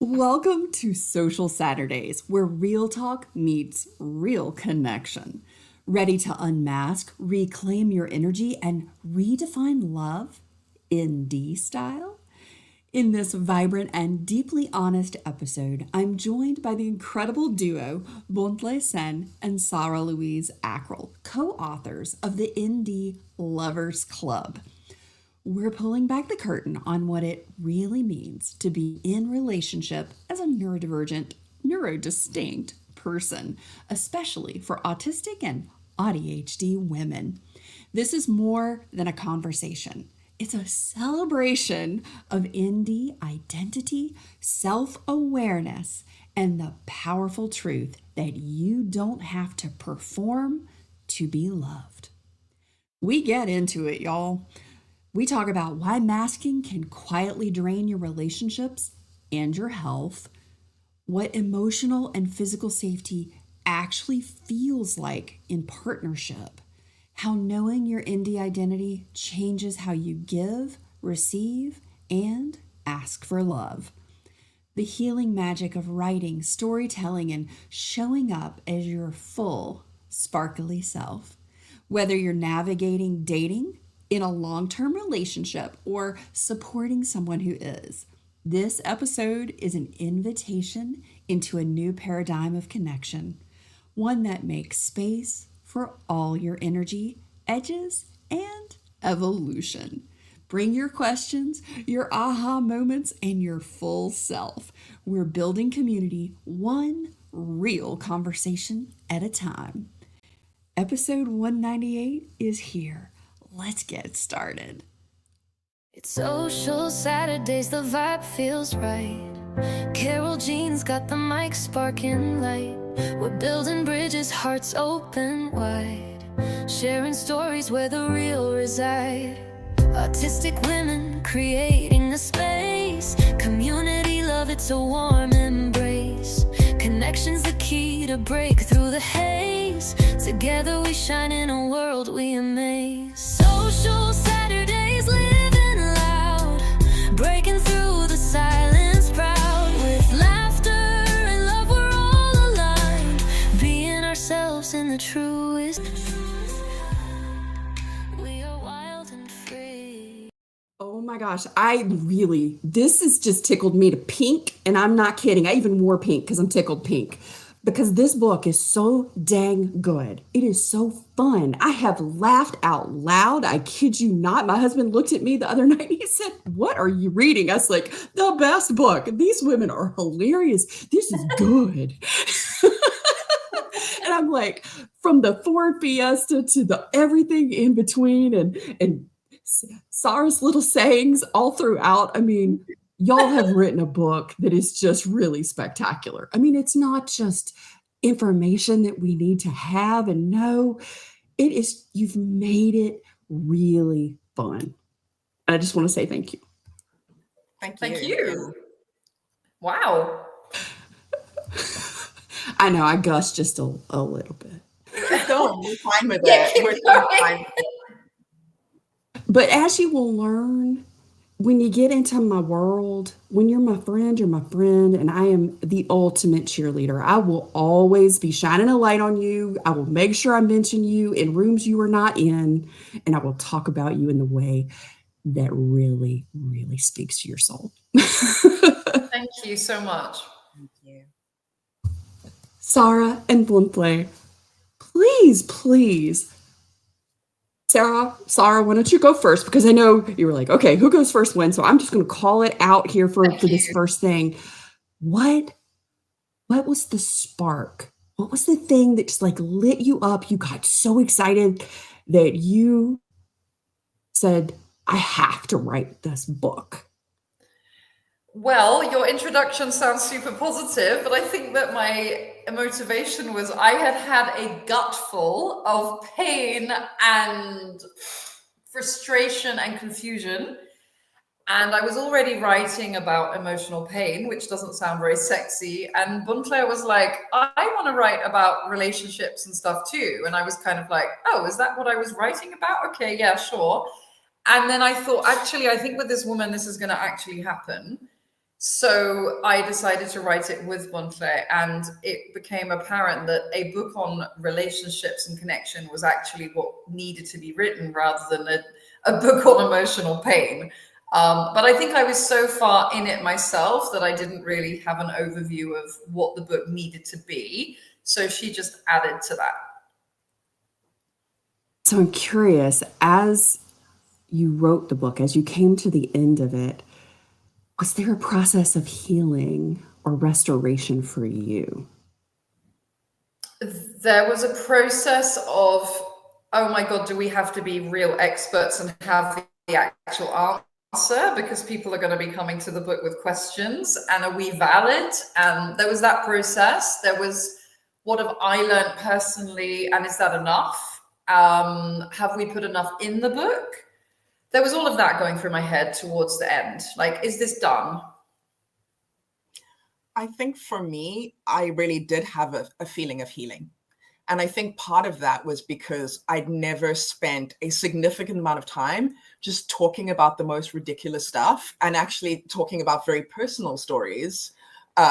Welcome to Social Saturdays, where real talk meets real connection. Ready to unmask, reclaim your energy, and redefine love in D style? In this vibrant and deeply honest episode, I'm joined by the incredible duo Bontle Senne and Sara Louise Ackrill, co authors of the Indie Lovers Club. We're pulling back the curtain on what it really means to be in relationship as a neurodivergent, neurodistinct person, especially for autistic and ADHD women. This is more than a conversation. It's a celebration of indie identity, self awareness, and the powerful truth that you don't have to perform to be loved. We get into it, y'all. We talk about why masking can quietly drain your relationships and your health, what emotional and physical safety actually feels like in partnership, how knowing your indie identity changes how you give, receive, and ask for love, the healing magic of writing, storytelling, and showing up as your full, sparkly self. Whether you're navigating dating, in a long term relationship, or supporting someone who is, this episode is an invitation into a new paradigm of connection, one that makes space for all your energy, edges, and evolution. Bring your questions, your aha moments, and your full self. We're building community one real conversation at a time. Episode 198 is here. Let's get started. It's social Saturdays, the vibe feels right. Carol Jean's got the mic sparking light. We're building bridges, hearts open wide, sharing stories where the real reside. Autistic women creating a space, community love, it's a warm embrace. Connection's the key to break through the haze. Together we shine in a world we amaze. Social Saturdays, living loud, breaking through the silence proud. With laughter and love we're all aligned, being ourselves in the truest. We are wild and free. Oh my gosh, this has just tickled me to pink, and I'm not kidding. I even wore pink because I'm tickled pink. Because this book is so dang good. It is so fun. I have laughed out loud. I kid you not. My husband looked at me the other night and he said, "What are you reading?" I was like, "The best book. These women are hilarious. This is good." And I'm like, from the Ford Fiesta to the everything in between, and Sarah's little sayings all throughout. I mean, y'all have written a book that is just really spectacular. I mean, it's not just information that we need to have and know. It is, you've made it really fun. And I just want to say thank you. Thank you. Wow. I know I gushed just a little bit. No, we're fine with it. We're fine with it. But as you will learn, when you get into my world, when you're my friend, and I am the ultimate cheerleader. I will always be shining a light on you. I will make sure I mention you in rooms you are not in, and I will talk about you in the way that really, really speaks to your soul. Thank you so much. Thank you. Sara and Bontle, please. Sara, why don't you go first? Because I know you were like, okay, who goes first wins. So I'm just going to call it out here for this first thing. What was the spark? What was the thing that just like lit you up? You got so excited that you said, I have to write this book. Well, your introduction sounds super positive, but I think that my motivation was I had a gutful of pain and frustration and confusion. And I was already writing about emotional pain, which doesn't sound very sexy. And Bontle was like, I want to write about relationships and stuff too. And I was kind of like, oh, is that what I was writing about? Okay, yeah, sure. And then I thought, actually, I think with this woman, this is going to actually happen. So I decided to write it with Bontle, and it became apparent that a book on relationships and connection was actually what needed to be written rather than a book on emotional pain. But I think I was so far in it myself that I didn't really have an overview of what the book needed to be. So she just added to that. So I'm curious, as you wrote the book, as you came to the end of it, was there a process of healing or restoration for you? There was a process of, oh my God, do we have to be real experts and have the actual answer? Because people are going to be coming to the book with questions, and are we valid? And there was that process. There was, what have I learned personally, and is that enough? Have we put enough in the book? There was all of that going through my head towards the end. Like, is this done? I think for me, I really did have a feeling of healing. And I think part of that was because I'd never spent a significant amount of time just talking about the most ridiculous stuff and actually talking about very personal stories,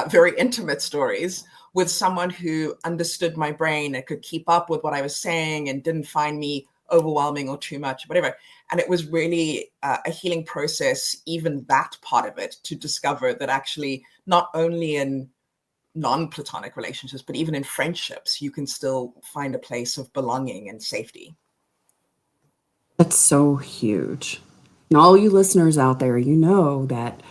very intimate stories, with someone who understood my brain and could keep up with what I was saying and didn't find me overwhelming or too much, whatever. And it was really a healing process, even that part of it, to discover that actually not only in non-platonic relationships, but even in friendships, you can still find a place of belonging and safety. That's so huge. And all you listeners out there, you know that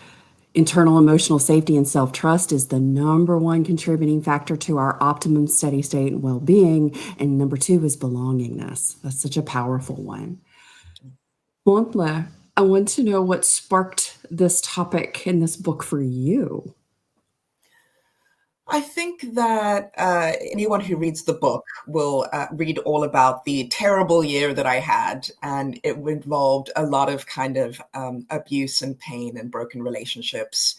internal emotional safety and self-trust is the number one contributing factor to our optimum steady state and well-being. And number two is belongingness. That's such a powerful one. Bontle, I want to know what sparked this topic in this book for you. I think that anyone who reads the book will read all about the terrible year that I had, and it involved a lot of kind of abuse and pain and broken relationships.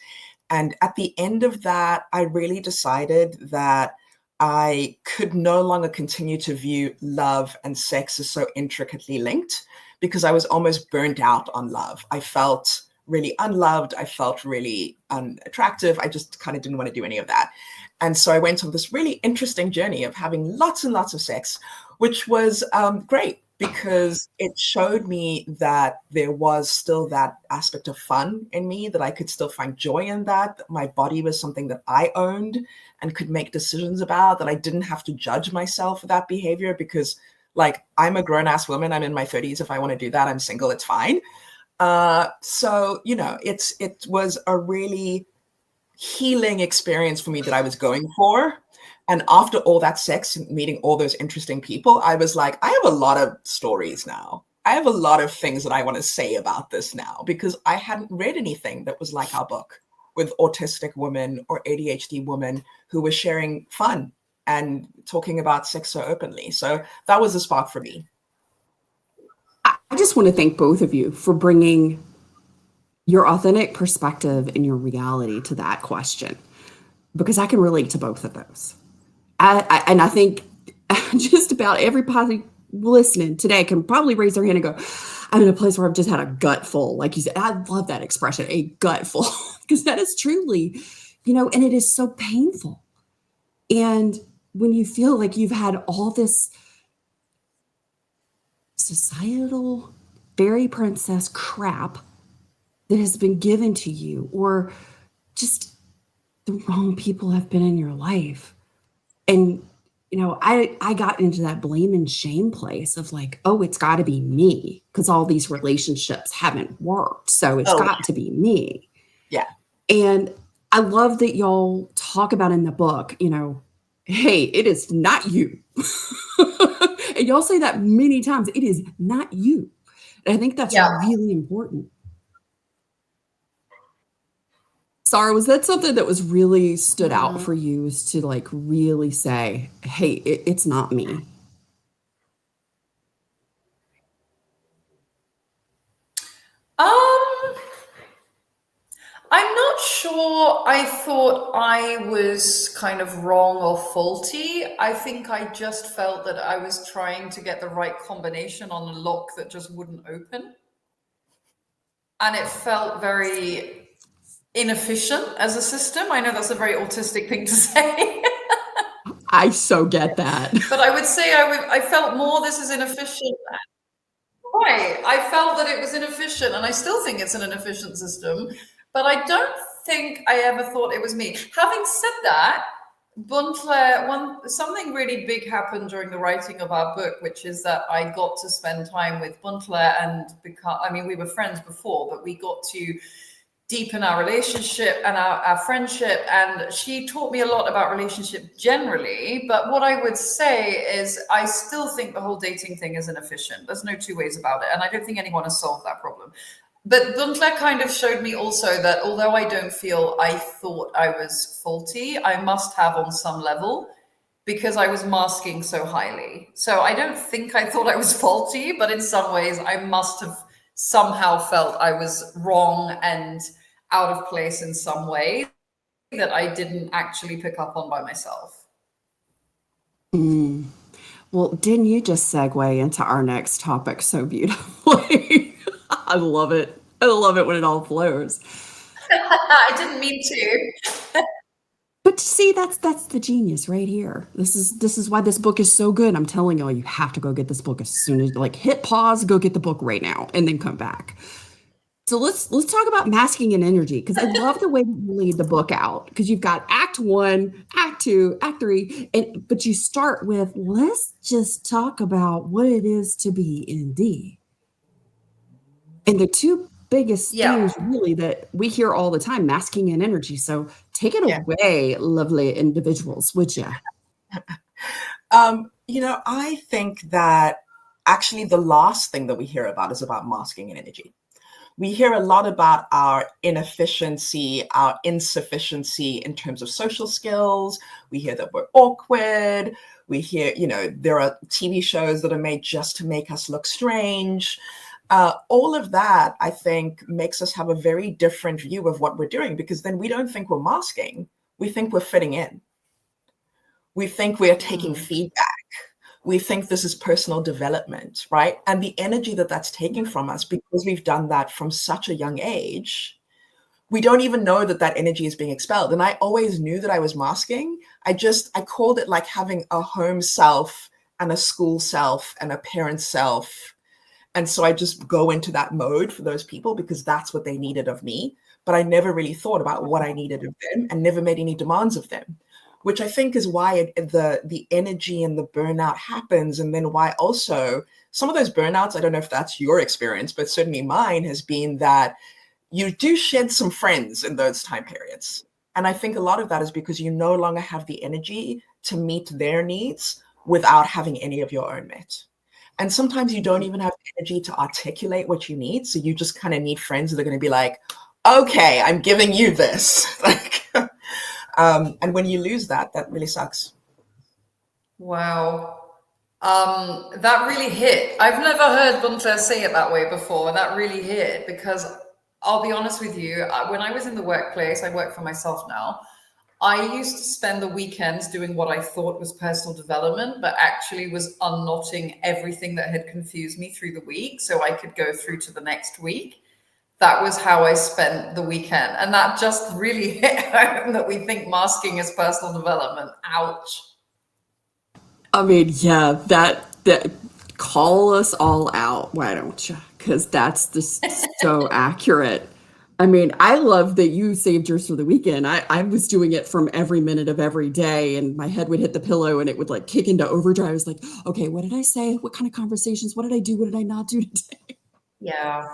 And at the end of that, I really decided that I could no longer continue to view love and sex as so intricately linked, because I was almost burnt out on love. I felt really unloved. I felt really unattractive. I just kind of didn't want to do any of that. And so I went on this really interesting journey of having lots and lots of sex, which was great because it showed me that there was still that aspect of fun in me, that I could still find joy in that my body was something that I owned and could make decisions about, that I didn't have to judge myself for that behavior because, like, I'm a grown-ass woman. I'm in my 30s. If I want to do that, I'm single. It's fine. So, you know, it was a really healing experience for me that I was going for. And after all that sex and meeting all those interesting people, I was like, I have a lot of stories now. I have a lot of things that I want to say about this now, because I hadn't read anything that was like our book, with autistic women or ADHD women who were sharing fun and talking about sex so openly. So that was a spark for me. I just want to thank both of you for bringing your authentic perspective and your reality to that question, because I can relate to both of those. And I think just about everybody listening today can probably raise their hand and go, I'm in a place where I've just had a gut full. Like you said, I love that expression, a gut full, because that is truly, you know, and it is so painful. And when you feel like you've had all this societal fairy princess crap that has been given to you, or just the wrong people have been in your life. And, you know, I got into that blame and shame place of like, oh, it's got to be me because all these relationships haven't worked. So it's got to be me. Yeah. And I love that y'all talk about in the book, you know, hey, it is not you. And y'all say that many times, it is not you. And I think that's really important. Sara, was that something that was really stood out for you, is to like really say, hey, it's not me? I'm not sure I thought I was kind of wrong or faulty. I think I just felt that I was trying to get the right combination on a lock that just wouldn't open. And it felt very inefficient as a system. I know that's a very autistic thing to say. I so get that. But I would say I felt more this is inefficient. Right. I felt that it was inefficient, and I still think it's an inefficient system, but I don't think I ever thought it was me. Having said that, something really big happened during the writing of our book, which is that I got to spend time with Bontle and we were friends before, but we got to deepen our relationship and our friendship. And she taught me a lot about relationship generally. But what I would say is I still think the whole dating thing is inefficient. There's no two ways about it. And I don't think anyone has solved that problem. But Bontle kind of showed me also that although I don't feel I thought I was faulty, I must have on some level, because I was masking so highly. So I don't think I thought I was faulty, but in some ways I must have somehow felt I was wrong and out of place in some way that I didn't actually pick up on by myself. Well, didn't you just segue into our next topic so beautifully? I love it. I love it when it all flows. I didn't mean to. But see, that's the genius right here. This is why this book is so good. I'm telling you, you have to go get this book as soon as, like, hit pause, go get the book right now, and then come back. So let's talk about masking and energy, because I love the way you lead the book out, because you've got Act 1, Act 2, Act 3, but you start with, let's just talk about what it is to be in D. And the two biggest things really that we hear all the time, masking and energy. So take it away, lovely individuals, would you? I think that actually the last thing that we hear about is about masking and energy. We hear a lot about our inefficiency, our insufficiency in terms of social skills. We hear that we're awkward. We hear, there are TV shows that are made just to make us look strange. All of that, I think, makes us have a very different view of what we're doing, because then we don't think we're masking. We think we're fitting in. We think we're taking feedback. We think this is personal development, right? And the energy that that's taking from us, because we've done that from such a young age, we don't even know that that energy is being expelled. And I always knew that I was masking. I called it like having a home self and a school self and a parent self. And so I just go into that mode for those people because that's what they needed of me. But I never really thought about what I needed of them and never made any demands of them, which I think is why the energy and the burnout happens. And then why also some of those burnouts, I don't know if that's your experience, but certainly mine has been that you do shed some friends in those time periods. And I think a lot of that is because you no longer have the energy to meet their needs without having any of your own met. And sometimes you don't even have energy to articulate what you need. So you just kind of need friends that are going to be like, okay, I'm giving you this. And when you lose that really sucks. Wow. That really hit. I've never heard Bontle say it that way before. And that really hit, because I'll be honest with you, when I was in the workplace, I work for myself now. I used to spend the weekends doing what I thought was personal development, but actually was unknotting everything that had confused me through the week so I could go through to the next week. That was how I spent the weekend. And that just really hit home that we think masking is personal development. Ouch. I mean, yeah, that call us all out, why don't you? Because that's just so accurate. I mean, I love that you saved yours for the weekend. I was doing it from every minute of every day, and my head would hit the pillow and it would like kick into overdrive. I was like, okay, what did I say? What kind of conversations? What did I do? What did I not do today? Yeah.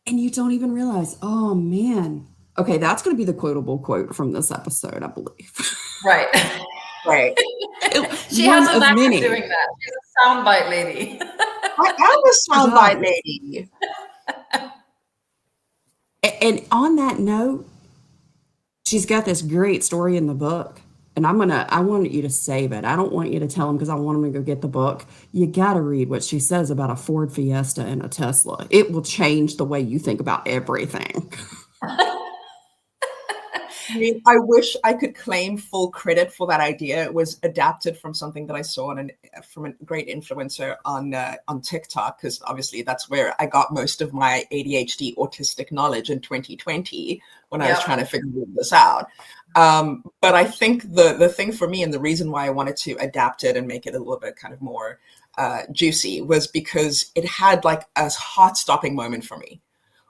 And you don't even realize, oh man. Okay, that's going to be the quotable quote from this episode, I believe. Right. Right. She has a knack of doing that. She's a soundbite lady. I am a soundbite lady. And on that note, she's got this great story in the book. And I want you to save it. I don't want you to tell them because I want them to go get the book. You got to read what she says about a Ford Fiesta and a Tesla. It will change the way you think about everything. I mean, I wish I could claim full credit for that idea. It was adapted from something that I saw from a great influencer on TikTok, because obviously that's where I got most of my ADHD autistic knowledge in 2020 when I was trying to figure this out. But I think the thing for me, and the reason why I wanted to adapt it and make it a little bit kind of more juicy, was because it had like a heart-stopping moment for me,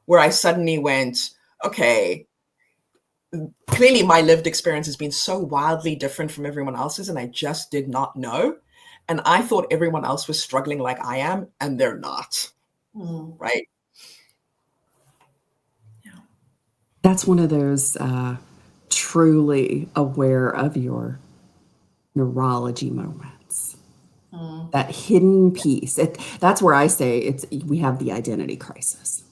where I suddenly went, okay, clearly my lived experience has been so wildly different from everyone else's, and I just did not know. And I thought everyone else was struggling like I am, and they're not. Right? Yeah. That's one of those truly aware of your neurology moments. That hidden piece. That's where I say we have the identity crisis.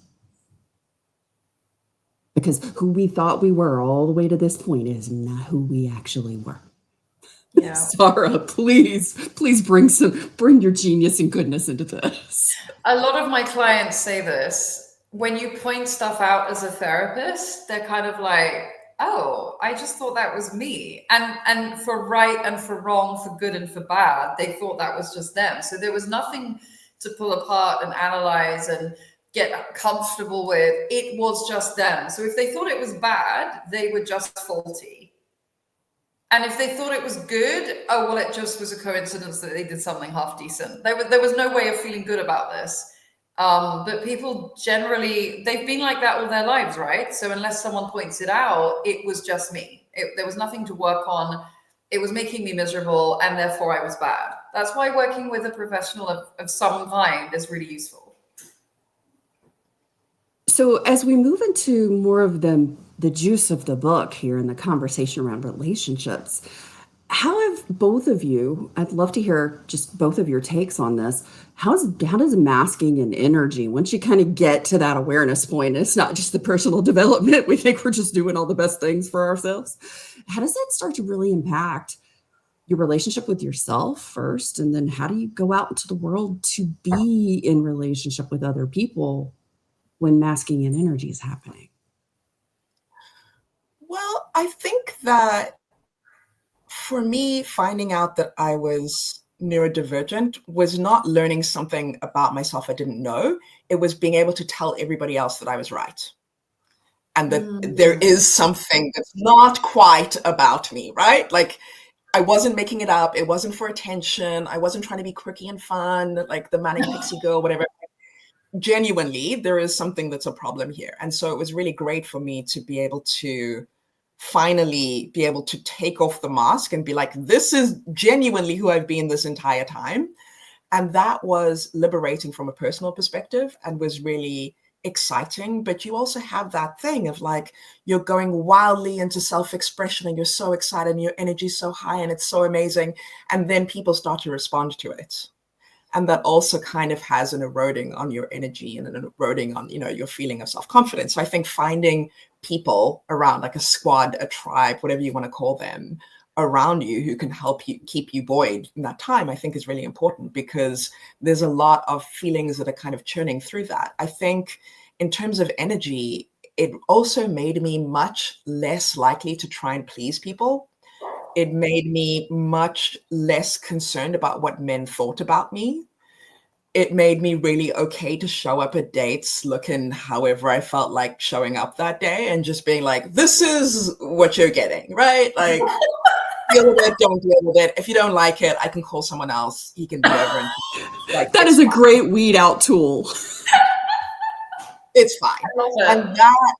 Because who we thought we were all the way to this point is not who we actually were. Yeah. Sara, please bring your genius and goodness into this. A lot of my clients say this. When you point stuff out as a therapist, they're kind of like, oh, I just thought that was me. And for right and for wrong, for good and for bad, they thought that was just them. So there was nothing to pull apart and analyze and get comfortable with. It was just them. So if they thought it was bad, they were just faulty. And if they thought it was good, oh, well, it just was a coincidence that they did something half decent. There was no way of feeling good about this. But people generally, they've been like that all their lives, right? So unless someone points it out, it was just me. There was nothing to work on. It was making me miserable, and therefore I was bad. That's why working with a professional of some kind is really useful. So as we move into more of the juice of the book here in the conversation around relationships, how have both of you, I'd love to hear just both of your takes on this. How does masking and energy, once you kind of get to that awareness point, it's not just the personal development, we think we're just doing all the best things for ourselves. How does that start to really impact your relationship with yourself first? And then how do you go out into the world to be in relationship with other people when masking and energy is happening? Well, I think that for me, finding out that I was neurodivergent was not learning something about myself I didn't know. It was being able to tell everybody else that I was right. And that there is something that's not quite about me, right? Like, I wasn't making it up. It wasn't for attention. I wasn't trying to be quirky and fun, like the manic pixie girl, whatever. Genuinely, there is something that's a problem here. And so it was really great for me to be able to finally be able to take off the mask and be like, this is genuinely who I've been this entire time. And that was liberating from a personal perspective and was really exciting. But you also have that thing of like, you're going wildly into self-expression and you're so excited and your energy's so high and it's so amazing. And then people start to respond to it. And that also kind of has an eroding on your energy and an eroding on, your feeling of self-confidence. So I think finding people around, like a squad, a tribe, whatever you want to call them, around you who can help you keep you buoyed in that time, I think is really important, because there's a lot of feelings that are kind of churning through that. I think in terms of energy, it also made me much less likely to try and please people. It made me much less concerned about what men thought about me. It made me really okay to show up at dates looking however I felt like showing up that day and just being like, this is what you're getting, right? Like, deal with it, don't deal with it. If you don't like it, I can call someone else. He can be over. And like, that is a great weed out tool. It's fine. And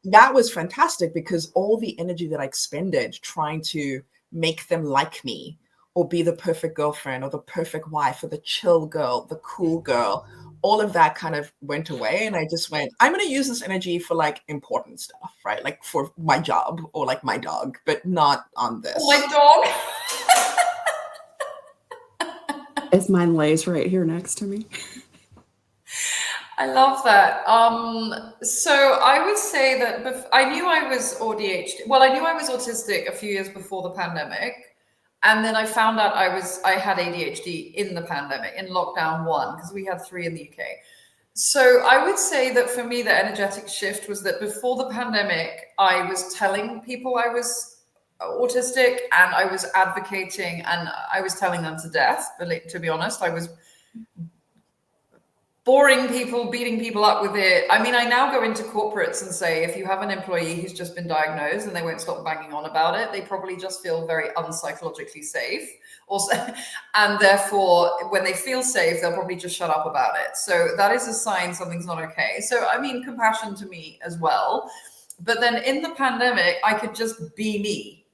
that was fantastic, because all the energy that I expended trying to make them like me or be the perfect girlfriend or the perfect wife or the chill girl, the cool girl, all of that kind of went away. And I just went, I'm going to use this energy for like important stuff, right? Like for my job or like my dog, but not on this. My dog. Is mine lays right here next to me. I love that. So I would say that I knew I was ADHD. Well, I knew I was autistic a few years before the pandemic. And then I found out I had ADHD in the pandemic, in lockdown 1, because we had 3 in the UK. So I would say that for me, the energetic shift was that before the pandemic, I was telling people I was autistic, and I was advocating, and I was telling them to death. But to be honest, I was boring people, beating people up with it. I mean, I now go into corporates and say, if you have an employee who's just been diagnosed and they won't stop banging on about it, they probably just feel very unpsychologically safe. Also, and therefore, when they feel safe, they'll probably just shut up about it. So that is a sign something's not okay. So, I mean, compassion to me as well. But then in the pandemic, I could just be me.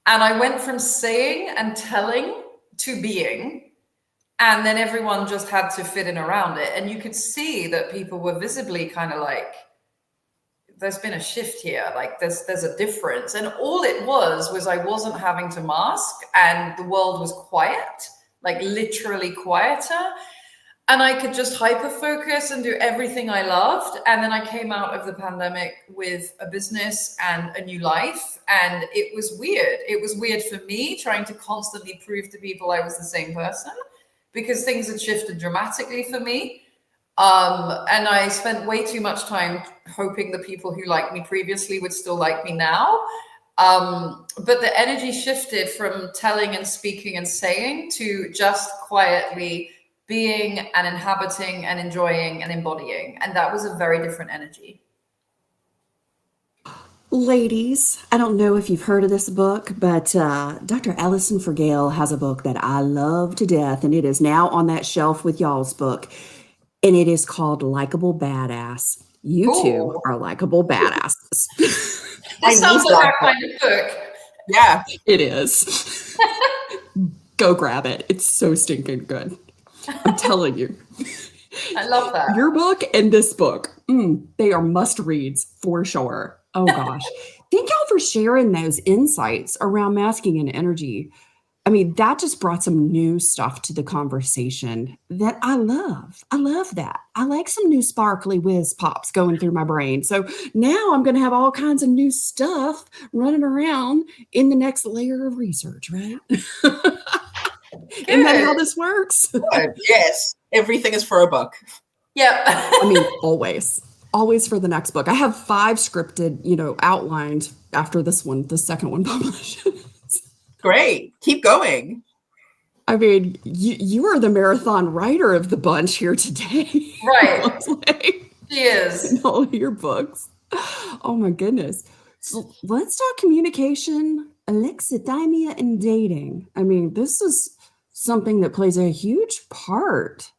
And I went from saying and telling to being. And then everyone just had to fit in around it. And you could see that people were visibly kind of like, there's been a shift here. Like there's a difference. And all it was I wasn't having to mask, and the world was quiet, like literally quieter. And I could just hyper focus and do everything I loved. And then I came out of the pandemic with a business and a new life. And it was weird. It was weird for me, trying to constantly prove to people I was the same person, because things had shifted dramatically for me. And I spent way too much time hoping the people who liked me previously would still like me now. But the energy shifted from telling and speaking and saying to just quietly being and inhabiting and enjoying and embodying. And that was a very different energy. Ladies, I don't know if you've heard of this book, but Dr. Allison Forgale has a book that I love to death, and it is now on that shelf with y'all's book, and it is called Likeable Badass. You two are likable badasses. This sounds like our kind of book. Yeah, it is. Go grab it. It's so stinking good. I'm telling you. I love that. Your book and this book, they are must reads for sure. Oh gosh. Thank y'all for sharing those insights around masking and energy. I mean, that just brought some new stuff to the conversation that I love. I love that. I like some new sparkly whiz pops going through my brain. So now I'm going to have all kinds of new stuff running around in the next layer of research, right? Isn't that how this works? Good. Yes. Everything is for a book. Yeah. I mean, always for the next book. I have 5 scripted, outlined after this one, the second one published. Great. Keep going. I mean, you are the marathon writer of the bunch here today. Right. She is. In all of your books. Oh my goodness. So let's talk communication, alexithymia, and dating. I mean, this is something that plays a huge part.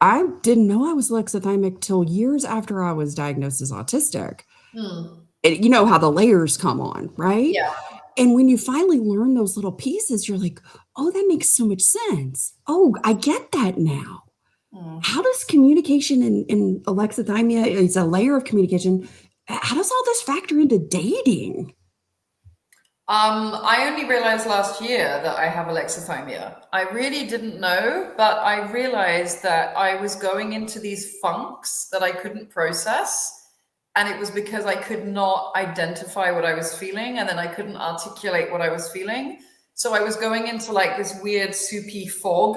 I didn't know I was alexithymic till years after I was diagnosed as autistic. You know how the layers come on, right? Yeah. And when you finally learn those little pieces, you're like, oh, that makes so much sense. Oh, I get that now. How does communication and alexithymia is a layer of communication? How does all this factor into dating? I only realized last year that I have alexithymia. I really didn't know, but I realized that I was going into these funks that I couldn't process. And it was because I could not identify what I was feeling, and then I couldn't articulate what I was feeling. So I was going into like this weird soupy fog,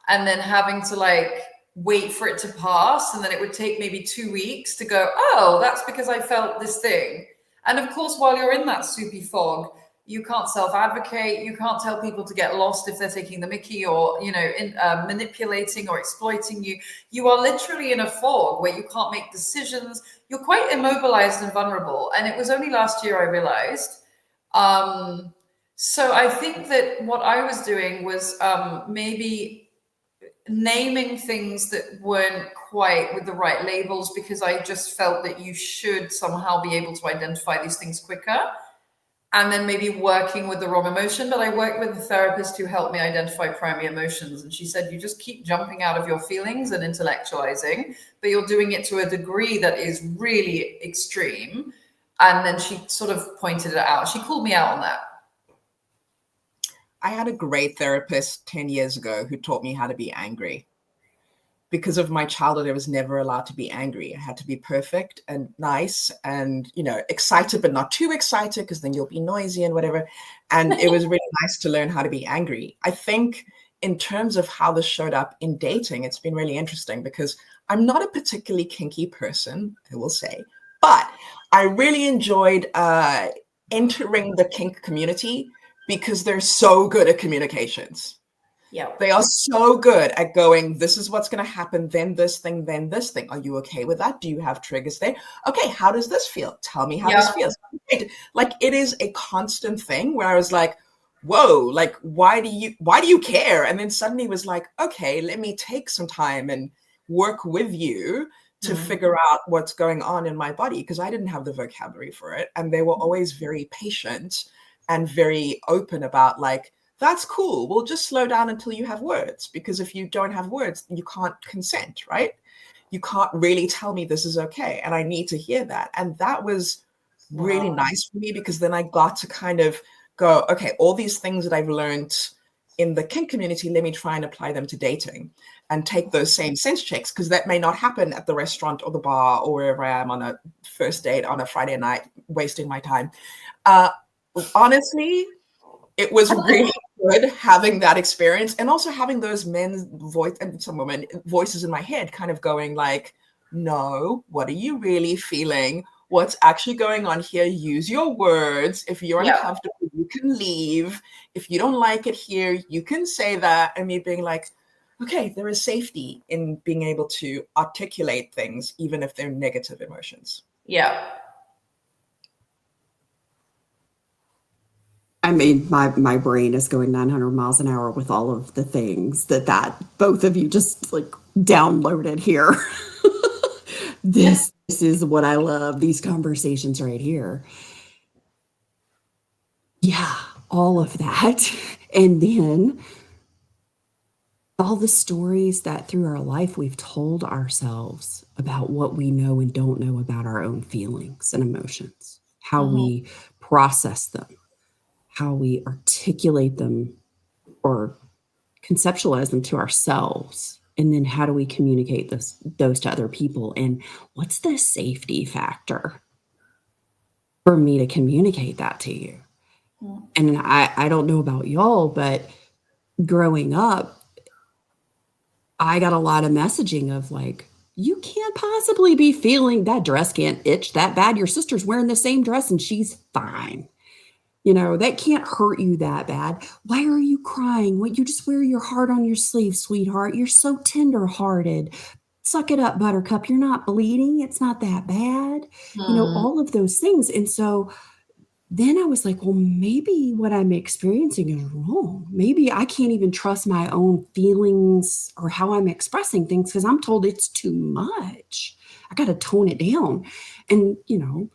and then having to like wait for it to pass. And then it would take maybe 2 weeks to go, oh, that's because I felt this thing. And of course, while you're in that soupy fog, you can't self-advocate. You can't tell people to get lost if they're taking the mickey or, manipulating or exploiting you. You are literally in a fog where you can't make decisions. You're quite immobilized and vulnerable. And it was only last year I realized. So I think that what I was doing was maybe naming things that weren't quite with the right labels, because I just felt that you should somehow be able to identify these things quicker. And then maybe working with the wrong emotion. But I worked with a therapist who helped me identify primary emotions. And she said, you just keep jumping out of your feelings and intellectualizing, but you're doing it to a degree that is really extreme. And then she sort of pointed it out. She called me out on that. I had a great therapist 10 years ago who taught me how to be angry. Because of my childhood, I was never allowed to be angry. I had to be perfect and nice and, excited, but not too excited, because then you'll be noisy and whatever. And it was really nice to learn how to be angry. I think in terms of how this showed up in dating, it's been really interesting, because I'm not a particularly kinky person, I will say, but I really enjoyed entering the kink community because they're so good at communications. Yeah. They are so good at going, this is what's going to happen, then this thing, then this thing. Are you okay with that? Do you have triggers there? Okay, how does this feel? Tell me how this feels. Like, it is a constant thing where I was like, whoa, like, why do you care? And then suddenly was like, okay, let me take some time and work with you to figure out what's going on in my body, because I didn't have the vocabulary for it. And they were always very patient and very open about like, that's cool. We'll just slow down until you have words, because if you don't have words, you can't consent, right? You can't really tell me this is okay. And I need to hear that. And that was really nice for me, because then I got to kind of go, okay, all these things that I've learned in the kink community, let me try and apply them to dating and take those same sense checks, because that may not happen at the restaurant or the bar or wherever I am on a first date on a Friday night, wasting my time. Honestly, it was really good having that experience, and also having those men's voice and some women voices in my head kind of going like, no, what are you really feeling? What's actually going on here? Use your words. If you're uncomfortable, you can leave. If you don't like it here, you can say that. And me being like, okay, there is safety in being able to articulate things, even if they're negative emotions. Yeah. I mean, my brain is going 900 miles an hour with all of the things that both of you just like downloaded here. This is what I love, these conversations right here. Yeah, all of that. And then all the stories that through our life we've told ourselves about what we know and don't know about our own feelings and emotions, how we process them, how we articulate them or conceptualize them to ourselves. And then how do we communicate those to other people? And what's the safety factor for me to communicate that to you? And I don't know about y'all, but growing up, I got a lot of messaging of like, you can't possibly be feeling that dress can't itch that bad. Your sister's wearing the same dress and she's fine. You know, that can't hurt you that bad. Why are you crying? What, you just wear your heart on your sleeve, sweetheart. You're so tender-hearted. Suck it up, buttercup. You're not bleeding. It's not that bad. You know, all of those things. And so then I was like, well, maybe what I'm experiencing is wrong. Maybe I can't even trust my own feelings or how I'm expressing things because I'm told it's too much. I got to tone it down. And, you know,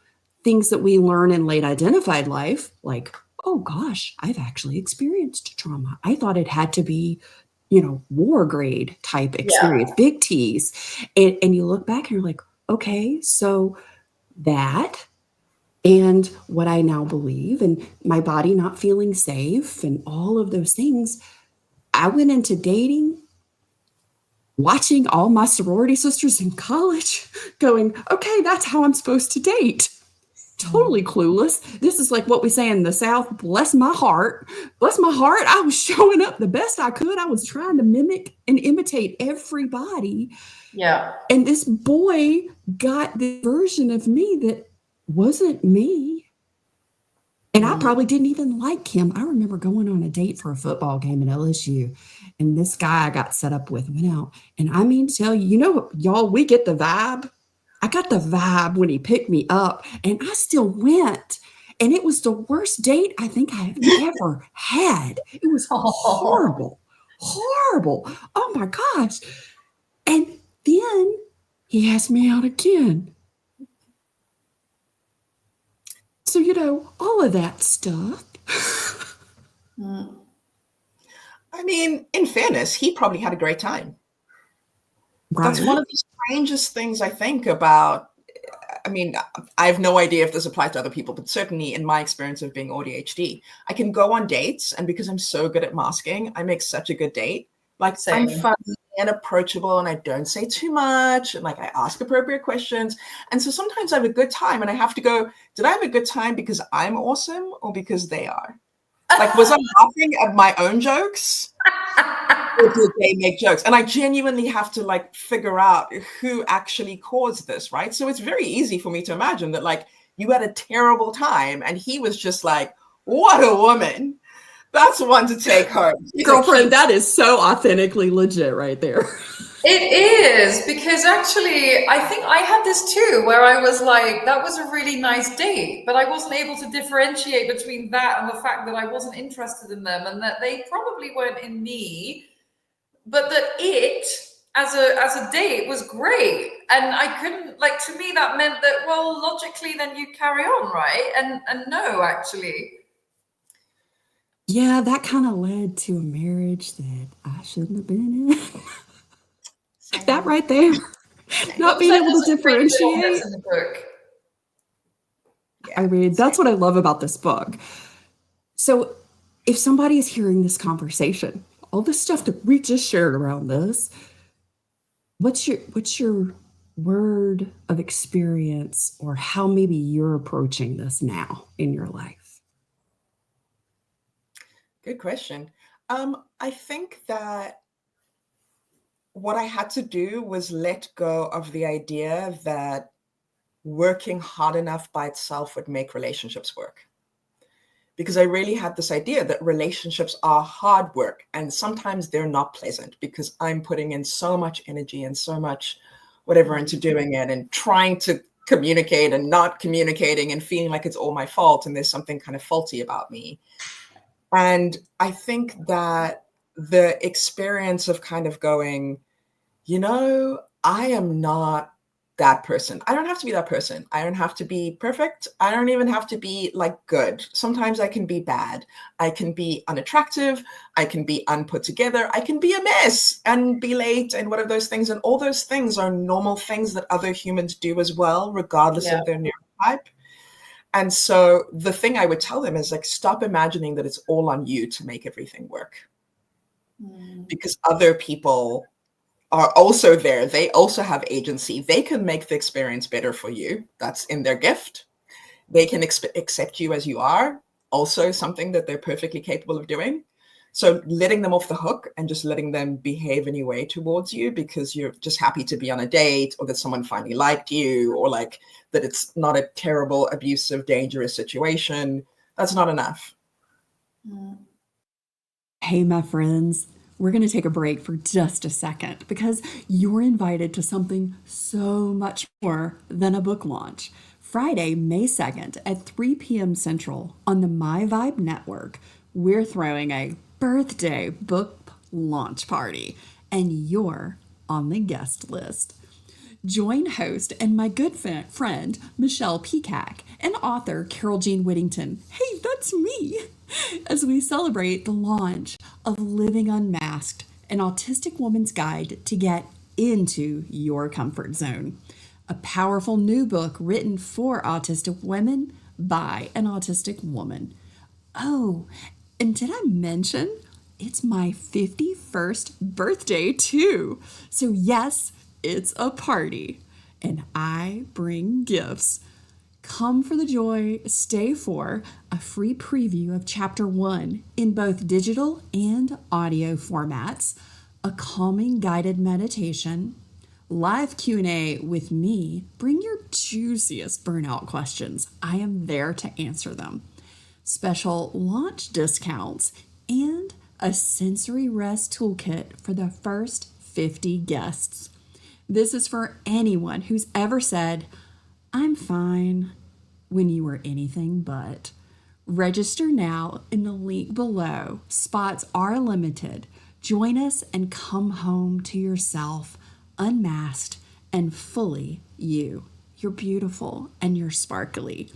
things that we learn in late identified life, like, oh gosh, I've actually experienced trauma. I thought it had to be, you know, war grade type experience, big T's. And you look back and you're like, okay, so that and what I now believe and my body not feeling safe and all of those things, I went into dating watching all my sorority sisters in college going, okay, that's how I'm supposed to date. Totally clueless. This is like what we say in the South, bless my heart. Bless my heart. I was showing up the best I could. I was trying to mimic and imitate everybody. Yeah. And this boy got the version of me that wasn't me. And I probably didn't even like him. I remember going on a date for a football game at LSU. And this guy I got set up with went out. And I mean to tell you, you know, y'all, we get the vibe. I got the vibe when he picked me up and I still went. And it was the worst date I think I've ever had. It was horrible, horrible. Oh my gosh. And then he asked me out again. So, you know, all of that stuff. I mean, in fairness, he probably had a great time. Right. That's one of the strangest things I think about. I mean, I have no idea if this applies to other people, but certainly in my experience of being ADHD, I can go on dates, and because I'm so good at masking, I make such a good date. Like, I'm funny and approachable, and I don't say too much, and like I ask appropriate questions. And so sometimes I have a good time, and I have to go, did I have a good time because I'm awesome or because they are? Like, was I laughing at my own jokes? Or did they make jokes? And I genuinely have to like figure out who actually caused this, right? So it's very easy for me to imagine that like You had a terrible time. And he was just like, what a woman. That's one to take home. Girlfriend, that is so authentically legit right there. It is, because actually, I think I had this too, where I was like, that was a really nice date, but I wasn't able to differentiate between that and the fact that I wasn't interested in them and that they probably weren't in me, but that it, as a date, was great. And I couldn't, like, to me, that meant that, well, logically, then you carry on, right? And no, actually. Yeah, that kind of led to a marriage that I shouldn't have been in. That right there. Not being able to differentiate. In the book. I mean, that's what I love about this book. So if somebody is hearing this conversation, all this stuff that we just shared around this, what's your word of experience, or how maybe you're approaching this now in your life? Good question. I think that what I had to do was let go of the idea that working hard enough by itself would make relationships work. Because I really had this idea that relationships are hard work, and sometimes they're not pleasant because I'm putting in so much energy and so much whatever into doing it and trying to communicate and not communicating and feeling like it's all my fault and there's something kind of faulty about me. And I think that the experience of kind of going, I am not that person. I don't have to be that person. I don't have to be perfect. I don't even have to be like good. Sometimes I can be bad. I can be unattractive. I can be unput together. I can be a mess and be late and what are those things. And all those things are normal things that other humans do as well, regardless of their neurotype. And so the thing I would tell them is like, stop imagining that it's all on you to make everything work. Because other people are also there. They also have agency. They can make the experience better for you. That's in their gift. They can accept you as you are. Also something that they're perfectly capable of doing. So letting them off the hook and just letting them behave anyway towards you because you're just happy to be on a date, or that someone finally liked you, or like that it's not a terrible, abusive, dangerous situation. That's not enough. Hey, my friends. We're going to take a break for just a second because you're invited to something so much more than a book launch. Friday, May 2nd at 3 p.m. Central on the My Vibe Network, we're throwing a birthday book launch party, and you're on the guest list. Join host and my good friend, Michelle Peacock, and author Carol Jean Whittington. Hey, that's me! As we celebrate the launch of Living Unmasked, an autistic woman's guide to get into your comfort zone. A powerful new book written for autistic women by an autistic woman. Oh, and did I mention it's my 51st birthday too? So yes, it's a party, and I bring gifts. Come for the joy, stay for a free preview of Chapter 1 in both digital and audio formats, a calming guided meditation, live Q&A with me. Bring your juiciest burnout questions. I am there to answer them. Special launch discounts and a sensory rest toolkit for the first 50 guests. This is for anyone who's ever said, I'm fine, when you were anything but. Register now in the link below. Spots are limited. Join us and come home to yourself, unmasked and fully you. You're beautiful and you're sparkly.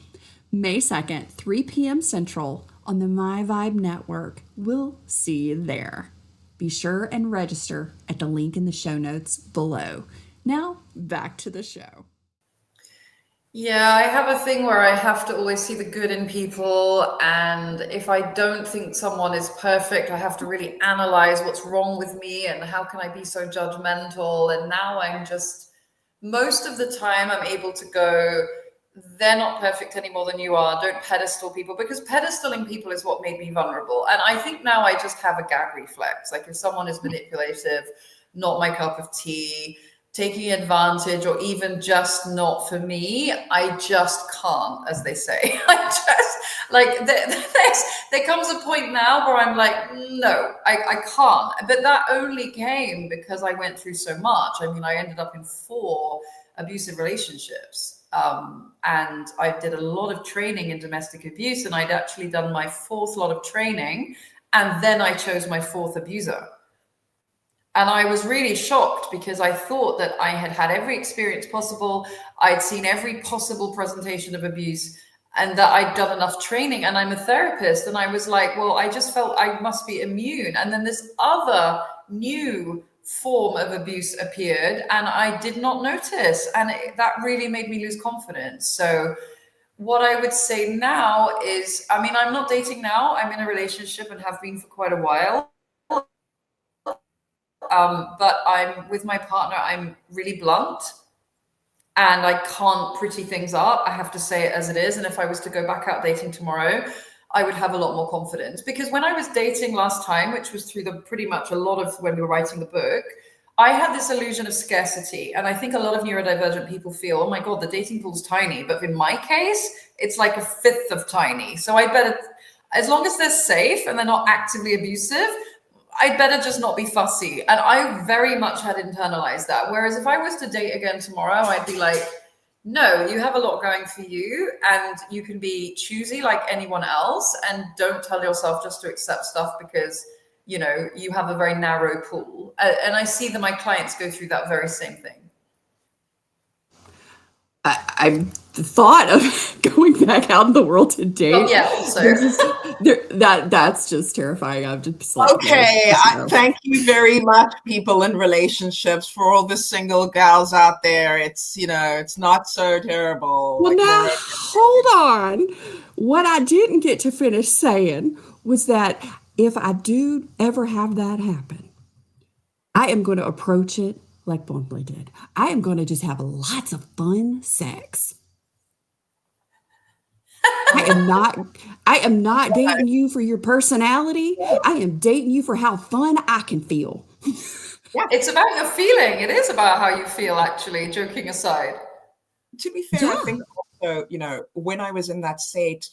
May 2nd, 3 p.m. Central on the My Vibe Network. We'll see you there. Be sure and register at the link in the show notes below. Now, back to the show. Yeah, I have a thing where I have to always see the good in people. And if I don't think someone is perfect, I have to really analyze what's wrong with me and how can I be so judgmental. And now I'm just, most of the time I'm able to go, they're not perfect any more than you are. Don't pedestal people, because pedestaling people is what made me vulnerable. And I think now I just have a gag reflex. Like if someone is manipulative, not my cup of tea, taking advantage or even just not for me, I just can't, as they say. I just like there comes a point now where I'm like, no, I can't. But that only came because I went through so much. I mean, I ended up in 4 abusive relationships. And I did a lot of training in domestic abuse, and I'd actually done my 4th lot of training, and then I chose my 4th abuser. And I was really shocked because I thought that I had had every experience possible. I'd seen every possible presentation of abuse, and that I'd done enough training, and I'm a therapist. And I was like, well, I just felt I must be immune. And then this other new form of abuse appeared, and I did not notice. And that really made me lose confidence. So what I would say now is, I mean, I'm not dating now. I'm in a relationship and have been for quite a while. But I'm with my partner, I'm really blunt, and I can't pretty things up. I have to say it as it is. And if I was to go back out dating tomorrow, I would have a lot more confidence, because when I was dating last time, which was through pretty much a lot of when we were writing the book, I had this illusion of scarcity. And I think a lot of neurodivergent people feel, oh my God, the dating pool's tiny. But in my case, it's like a 1/5 of tiny. So I better, as long as they're safe and they're not actively abusive, I'd better just not be fussy. And I very much had internalized that. Whereas if I was to date again tomorrow, I'd be like, no, you have a lot going for you, and you can be choosy like anyone else, and don't tell yourself just to accept stuff because, you know, you have a very narrow pool. And I see that my clients go through that very same thing. I thought of going back out in the world to date. Oh, yeah, also. That's just terrifying. I'm just like, Okay, no. thank you very much, people in relationships, for all the single gals out there. It's, you know, it's not so terrible. Well, Like, now, hold on. What I didn't get to finish saying was that if I do ever have that happen, I am going to approach it like Bontle did. I am going to just have lots of fun sex. I am not dating you for your personality. I am dating you for how fun I can feel. Yeah. It's about your feeling. It is about how you feel, actually, joking aside. to be fair, I think also, you know, when I was in that state,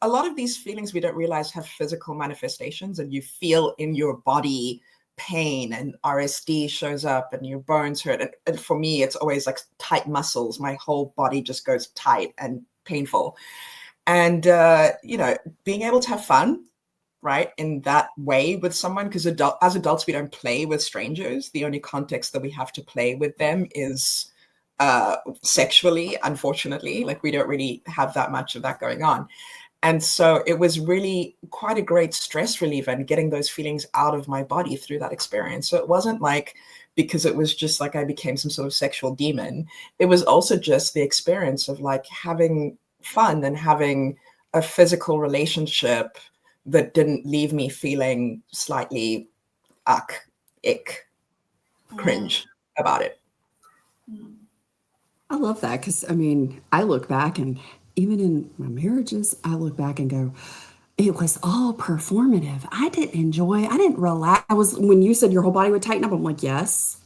a lot of these feelings we don't realize have physical manifestations, and you feel in your body pain, and RSD shows up and your bones hurt. And for me, it's always like tight muscles. My whole body just goes tight and painful. And, you know, being able to have fun, right, in that way with someone, because as adults, we don't play with strangers. The only context that we have to play with them is sexually, unfortunately. Like, we don't really have that much of that going on. And so it was really quite a great stress reliever, and getting those feelings out of my body through that experience. So it wasn't like, because it was just like I became some sort of sexual demon. It was also just the experience of like having fun and having a physical relationship that didn't leave me feeling slightly cringe about it. I love that, because I mean, I look back, and even in my marriages, I look back and go, it was all performative. I didn't relax. When you said your whole body would tighten up, I'm like, yes.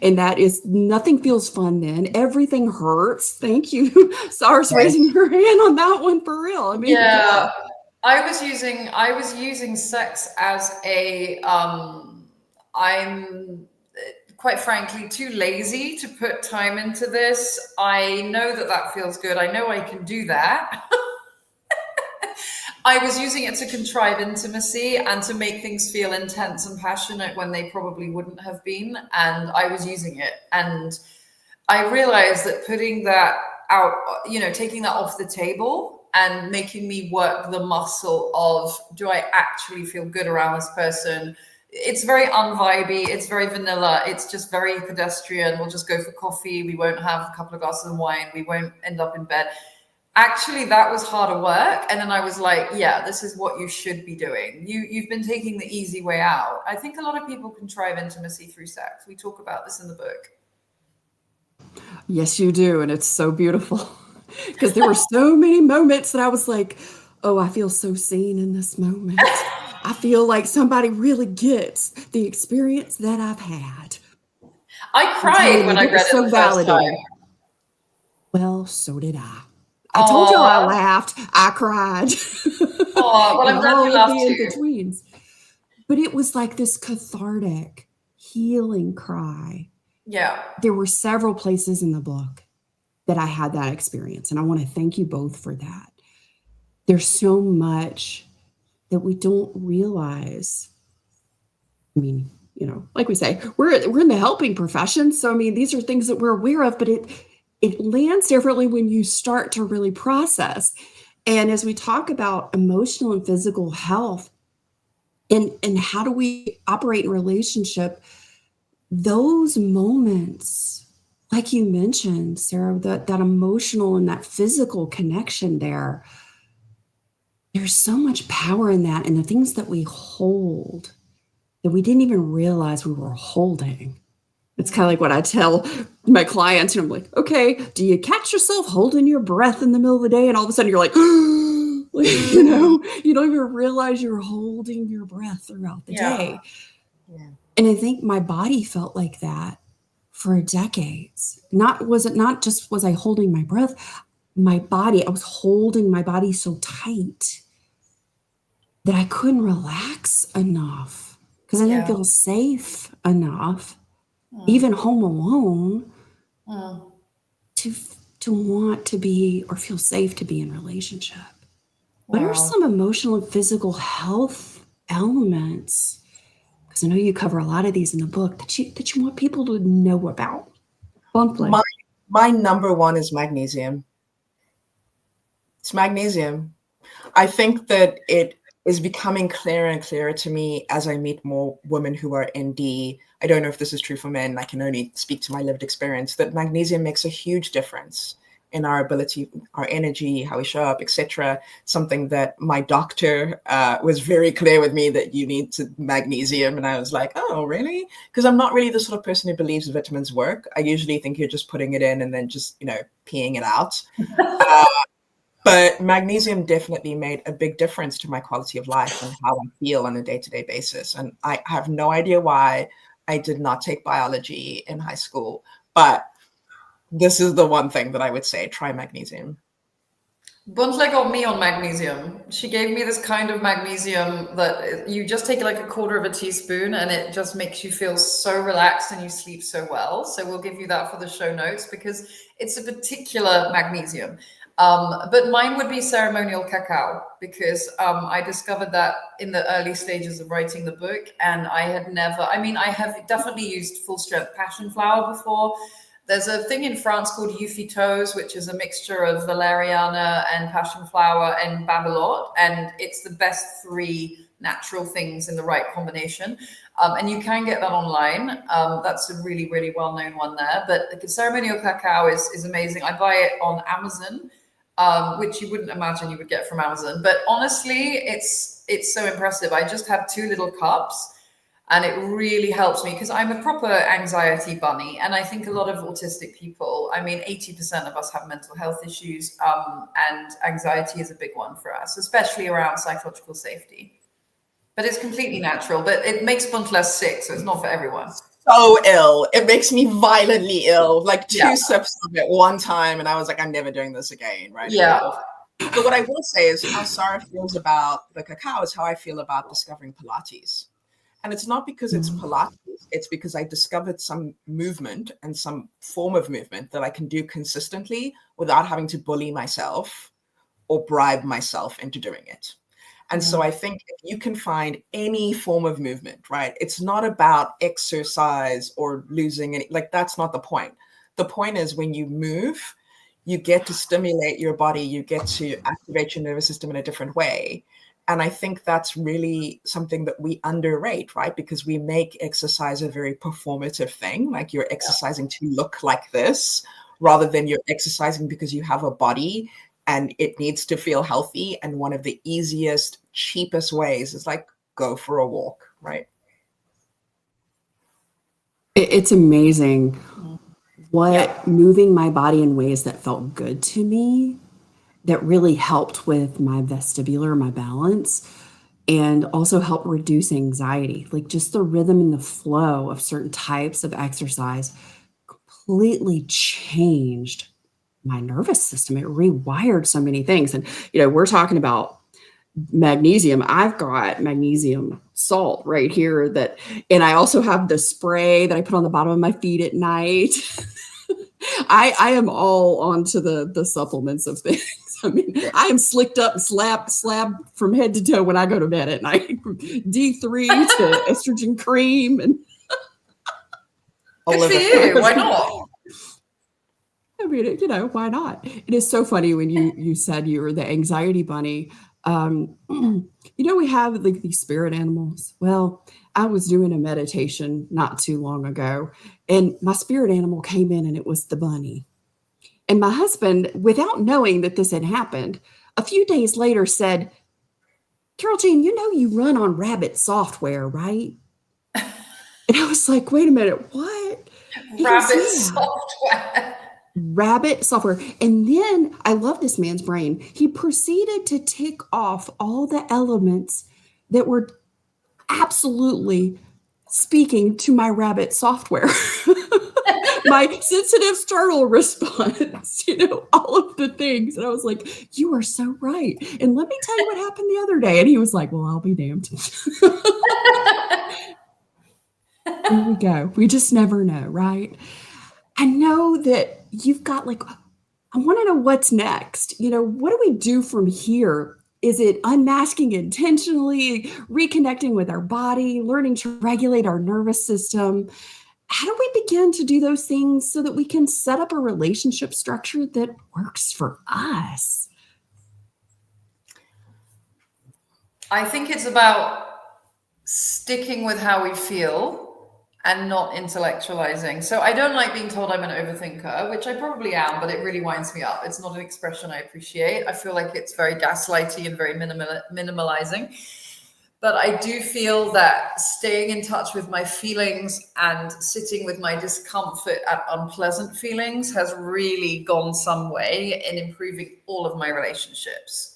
And that is, nothing feels fun then. Everything hurts. Thank you, Sara's raising your hand on that one, for real. I mean, yeah. I was using sex as a, I'm quite frankly too lazy to put time into this. I know that feels good. I know I can do that. I was using it to contrive intimacy and to make things feel intense and passionate when they probably wouldn't have been. And I was using it. And I realized that putting that out, you know, taking that off the table and making me work the muscle of, do I actually feel good around this person? It's very unvibey. It's very vanilla. It's just very pedestrian. We'll just go for coffee. We won't have a couple of glasses of wine. We won't end up in bed. Actually, that was harder work. And then I was like, yeah, this is what you should be doing. You've been taking the easy way out. I think a lot of people contrive intimacy through sex. We talk about this in the book. Yes, you do. And it's so beautiful, because there were so many moments that I was like, oh, I feel so seen in this moment. I feel like somebody really gets the experience that I've had. I cried when I It read was it so the first time. validating. Well, so did I. I told you I laughed. I cried. Oh, well, I'm And glad you all of laughed the too. in-betweens. But it was like this cathartic, healing cry. Yeah. There were several places in the book that I had that experience, and I want to thank you both for that. There's so much that we don't realize. I mean, like we say, we're in the helping profession. So, I mean, these are things that we're aware of, but it lands differently when you start to really process. And as we talk about emotional and physical health and how do we operate in relationship, those moments, like you mentioned, Sarah, that emotional and that physical connection there's so much power in that, and the things that we hold that we didn't even realize we were holding. It's kind of like what I tell my clients, and I'm like, okay, do you catch yourself holding your breath in the middle of the day, and all of a sudden you're like, you don't even realize you're holding your breath throughout the day. Yeah. And I think my body felt like that for decades. Not just was I holding my breath, my body, I was holding my body so tight that I couldn't relax enough because I didn't feel safe enough, even home alone, to want to be or feel safe to be in relationship. What are some emotional and physical health elements? Because I know you cover a lot of these in the book that you want people to know about. Bontle. My number one is magnesium. It's magnesium. I think that it is becoming clearer and clearer to me as I meet more women who are ND. I don't know if this is true for men. I can only speak to my lived experience, that magnesium makes a huge difference in our ability, our energy, how we show up, etc. Something that my doctor was very clear with me that you need magnesium. And I was like, oh, really? Because I'm not really the sort of person who believes vitamins work. I usually think you're just putting it in and then just, peeing it out. But magnesium definitely made a big difference to my quality of life and how I feel on a day-to-day basis. And I have no idea why I did not take biology in high school, but this is the one thing that I would say, try magnesium. Bontle got me on magnesium. She gave me this kind of magnesium that you just take like a quarter of a teaspoon and it just makes you feel so relaxed and you sleep so well. So we'll give you that for the show notes because it's a particular magnesium. But mine would be ceremonial cacao because I discovered that in the early stages of writing the book. And I have definitely used full strength passion flower before. There's a thing in France called euphytose, which is a mixture of valeriana and passion flower and babelote. And it's the best 3 natural things in the right combination. And you can get that online. That's a really, really well-known one there. But the ceremonial cacao is amazing. I buy it on Amazon. Which you wouldn't imagine you would get from Amazon. But honestly, it's so impressive. I just have 2 little cups and it really helps me because I'm a proper anxiety bunny. And I think a lot of autistic people, 80% of us have mental health issues, and anxiety is a big one for us, especially around psychological safety. But it's completely natural, but it makes Bontle sick, so it's not for everyone. So ill. It makes me violently ill. Like 2 sips of it one time, and I was like, I'm never doing this again, right? Yeah. But what I will say is how Sara feels about the cacao is how I feel about discovering Pilates. And it's not because it's Pilates, it's because I discovered some movement and some form of movement that I can do consistently without having to bully myself or bribe myself into doing it. And so I think if you can find any form of movement, right? It's not about exercise or losing any, that's not the point. The point is when you move, you get to stimulate your body, you get to activate your nervous system in a different way. And I think that's really something that we underrate, right? Because we make exercise a very performative thing, like you're exercising to look like this, rather than you're exercising because you have a body and it needs to feel healthy. And one of the easiest, cheapest ways is go for a walk, right? It's amazing what moving my body in ways that felt good to me, that really helped with my vestibular, my balance, and also help reduce anxiety. Like just the rhythm and the flow of certain types of exercise completely changed my nervous system. It rewired so many things. And, we're talking about magnesium. I've got magnesium salt right here and I also have the spray that I put on the bottom of my feet at night. I am all onto the supplements of things. I mean, I am slicked up, slab from head to toe when I go to bed at night. D3 to estrogen cream and good for you. Why not? I mean, why not? It is so funny when you said you were the anxiety bunny. We have like these spirit animals. Well, I was doing a meditation not too long ago, and my spirit animal came in, and it was the bunny. And my husband, without knowing that this had happened, a few days later said, Carol Jane, you run on Rabbit software, right? And I was like, wait a minute, what? Rabbit software. Rabbit software. And then I love this man's brain. He proceeded to tick off all the elements that were absolutely speaking to my Rabbit software. My sensitive startle response, all of the things. And I was like, you are so right. And let me tell you what happened the other day. And he was like, well, I'll be damned. There we go. We just never know, right? I know that you've got I want to know what's next. What do we do from here? Is it unmasking intentionally, reconnecting with our body, learning to regulate our nervous system? How do we begin to do those things so that we can set up a relationship structure that works for us? I think it's about sticking with how we feel and not intellectualizing. So I don't like being told I'm an overthinker, which I probably am, but it really winds me up. It's not an expression I appreciate. I feel like it's very gaslighty and very minimalizing. But I do feel that staying in touch with my feelings and sitting with my discomfort at unpleasant feelings has really gone some way in improving all of my relationships.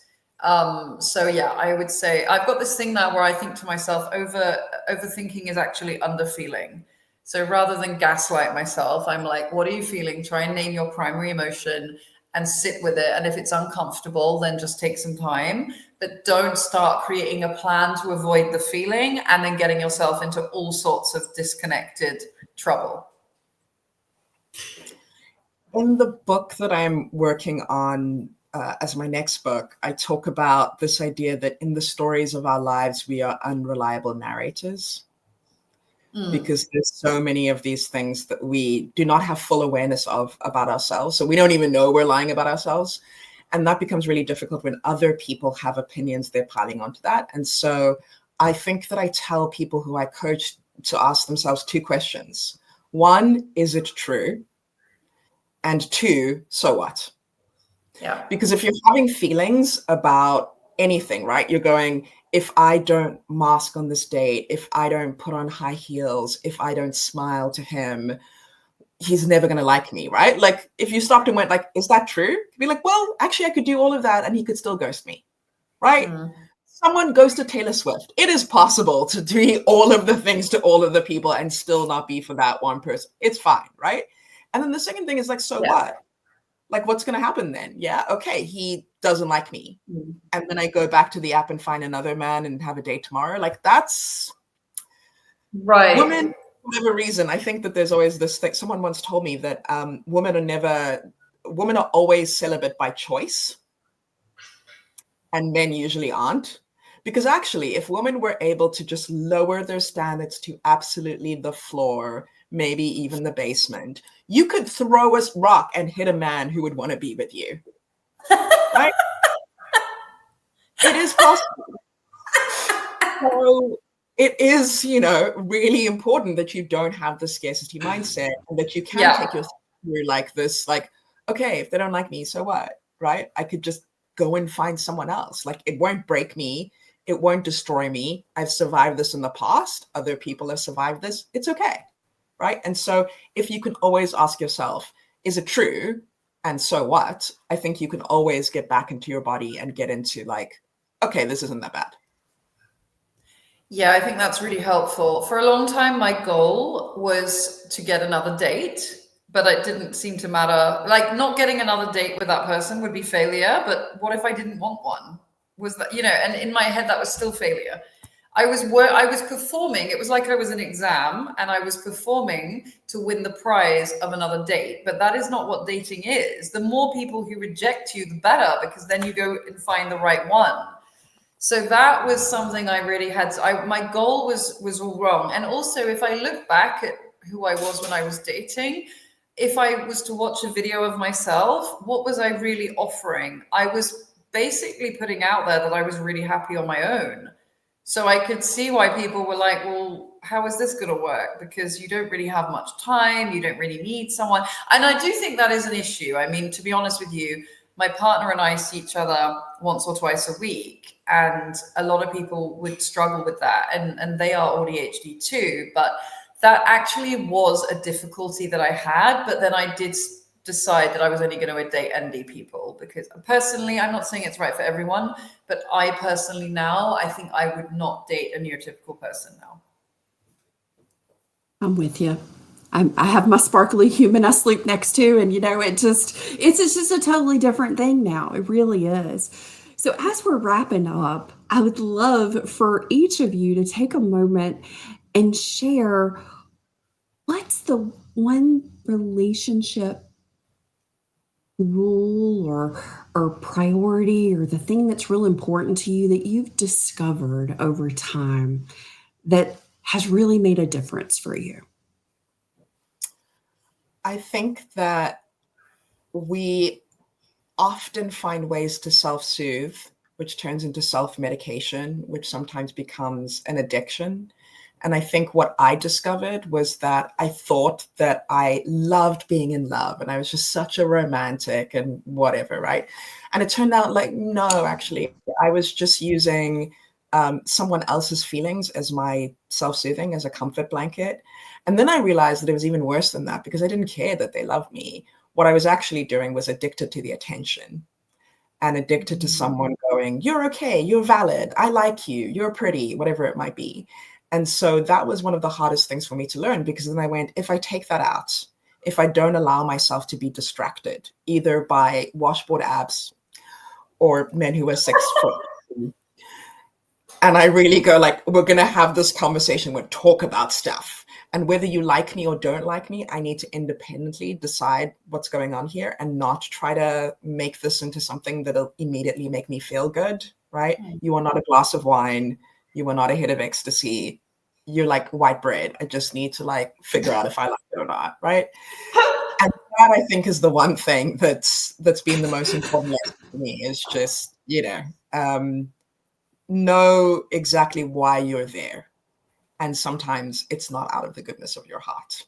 So yeah, I would say I've got this thing now where I think to myself, overthinking is actually underfeeling. So rather than gaslight myself, I'm like, what are you feeling? Try and name your primary emotion and sit with it. And if it's uncomfortable, then just take some time, but don't start creating a plan to avoid the feeling and then getting yourself into all sorts of disconnected trouble. In the book that I'm working on as my next book, I talk about this idea that in the stories of our lives, we are unreliable narrators. Because there's so many of these things that we do not have full awareness of about ourselves. So we don't even know we're lying about ourselves. And that becomes really difficult when other people have opinions they're piling onto that. And so I think that I tell people who I coach to ask themselves two questions. One, is it true? And two, so what? Yeah. Because if you're having feelings about anything, right? You're going, if I don't mask on this date, if I don't put on high heels, if I don't smile to him, he's never going to like me, right? Like if you stopped and went like, is that true? You'd be like, well, actually I could do all of that and he could still ghost me, right? Someone ghosted Taylor Swift. It is possible to do all of the things to all of the people and still not be for that one person. It's fine, right? And then the second thing is like, so what? Like, what's going to happen then? Yeah, okay, he doesn't like me. And then I go back to the app and find another man and have a date tomorrow. Like, that's right. Women, for whatever reason, I think that there's always this thing. Someone once told me that women are always celibate by choice. And men usually aren't. Because actually, if women were able to just lower their standards to absolutely the floor, maybe even the basement, you could throw a rock and hit a man who would want to be with you. Right? It is possible. So it is, really important that you don't have the scarcity mindset and that you can take yourself through like this, like, okay, if they don't like me, so what? Right? I could just go and find someone else. Like, it won't break me. It won't destroy me. I've survived this in the past. Other people have survived this. It's okay. Right? And so if you can always ask yourself, is it true? And so what? I think you can always get back into your body and get into like, okay, this isn't that bad. Yeah, I think that's really helpful. For a long time, my goal was to get another date, but it didn't seem to matter. Like, not getting another date with that person would be failure, but what if I didn't want one? Was that, and in my head, that was still failure. I was performing. It was like I was an exam and I was performing to win the prize of another date. But that is not what dating is. The more people who reject you, the better, because then you go and find the right one. So that was something I really had. My goal was all wrong. And also, if I look back at who I was when I was dating, if I was to watch a video of myself, what was I really offering? I was basically putting out there that I was really happy on my own. So I could see why people were like, well, how is this going to work? Because you don't really have much time. You don't really need someone. And I do think that is an issue. I mean, to be honest with you, my partner and I see each other once or twice a week. And a lot of people would struggle with that. And they are ADHD too. But that actually was a difficulty that I had. But then I did decide that I was only going to date ND people, because personally, I'm not saying it's right for everyone, but I personally now, I think I would not date a neurotypical person now. I'm with you. I have my sparkly human I sleep next to, and it's just a totally different thing now. It really is. So as we're wrapping up, I would love for each of you to take a moment and share what's the one relationship rule or priority, or the thing that's real important to you that you've discovered over time that has really made a difference for you. I think that we often find ways to self-soothe, which turns into self-medication, which sometimes becomes an addiction. And I think what I discovered was that I thought that I loved being in love and I was just such a romantic and whatever, right? And it turned out like, no, actually, I was just using someone else's feelings as my self-soothing, as a comfort blanket. And then I realized that it was even worse than that, because I didn't care that they loved me. What I was actually doing was addicted to the attention and addicted to someone going, you're okay, you're valid, I like you, you're pretty, whatever it might be. And so that was one of the hardest things for me to learn, because then I went, if I take that out, if I don't allow myself to be distracted, either by washboard abs or men who are 6 foot, and I really go like, we're going to have this conversation, we'll talk about stuff. And whether you like me or don't like me, I need to independently decide what's going on here and not try to make this into something that'll immediately make me feel good, right? You are not a glass of wine. You are not a hit of ecstasy. You're like white bread. I just need to like figure out if I like it or not, right? And that, I think, is the one thing that's been the most important lesson for me, is just, know exactly why you're there. And sometimes it's not out of the goodness of your heart.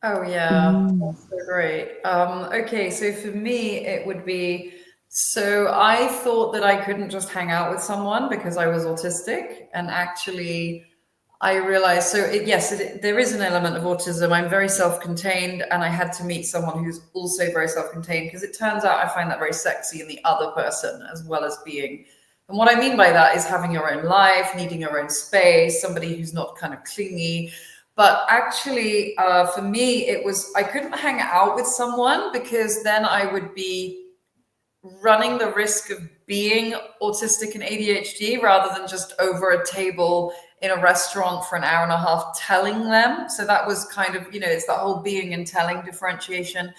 Oh, yeah. That's so great. Okay, so for me, it would be, so I thought that I couldn't just hang out with someone because I was autistic. And actually, I realized, there is an element of autism. I'm very self-contained, and I had to meet someone who's also very self-contained, because it turns out I find that very sexy in the other person, as well as being. And what I mean by that is having your own life, needing your own space, somebody who's not kind of clingy. But actually, for me, it was, I couldn't hang out with someone, because then I would be running the risk of being autistic and ADHD, rather than just over a table in a restaurant for an hour and a half telling them. So that was kind of, it's that whole being and telling differentiation.